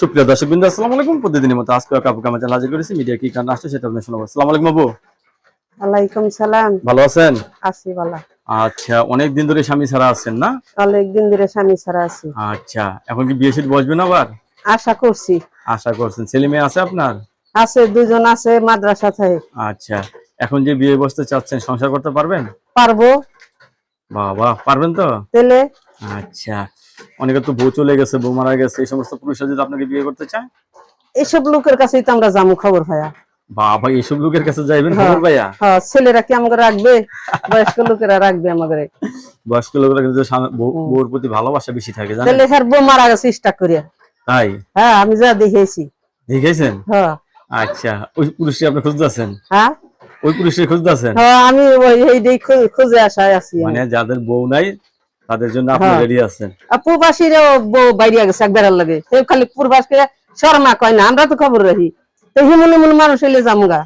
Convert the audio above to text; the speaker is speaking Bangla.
সুপ্রিয় দর্শকবৃন্দ, আসসালামু আলাইকুম। প্রতিদিনের মতো আজকে কাপু কামাচাল হাজির করেছি। মিডিয়া কি কারণ আসছে সেটা আপনাদের শোনাবো। আসসালামু আলাইকুম আপু। ওয়ালাইকুম সালাম। ভালো আছেন? আছি ভালো। আচ্ছা, অনেকদিন ধরে স্বামী ছাড়া আছেন না? অনেকদিন ধরে স্বামী ছাড়া আছি। আচ্ছা, এখন কি বিয়ে শাদী বসবেন আবার? আশা করছি। আশা করছেন। ছেলে মেয়ে আছে আপনার? আছে, দুজন আছে মাদ্রাসা থেকে। আচ্ছা, এখন যে বিয়ে বসতে চাচ্ছেন সংসার করতে পারবেন? পারবো। বাবা, পারবেন তো? তেলে আচ্ছা, অনেকে তো বউ চলে গেছে, বউ মারা গেছে, এই সমস্ত পুরুষরা যদি আপনাকে বিয়ে করতে চায়? এইসব লোকের কাছেই তো আমরা জামু খবর ভাইয়া। বাবা, এইসব লোকের কাছে যাইবেন খবর ভাইয়া? হ্যাঁ, ছেলেরা কি আমাকে রাখবে? বয়স্ক লোকেরা রাখবে আমাকে। বয়স্ক লোকেরা কিন্তু বউর প্রতি ভালোবাসা বেশি থাকে, জানেন? তেলে হ্যার বউ মারা গেছে স্টাক করিয়া। তাই? হ্যাঁ, আমি যা দেখেছি। দেখেছেন? হ্যাঁ। আচ্ছা, ওই পুরুষকে আপনি খুঁজতেছেন? হ্যাঁ, ওই পুরুষকে খুঁজতেছেন? হ্যাঁ, আমি এই খুঁজে আসায় আছি। মানে যাদের বউ নাই তাদের জন্য আপনি রেডি আছেন? প্রবাসীরাও বউ বাইরে গেছে একবার লাগে। খালি প্রবাসীরা শর্মা কয় না, আমরা তো খবর রাখি। তো হিমুন মানুষ হইলে জামুগা।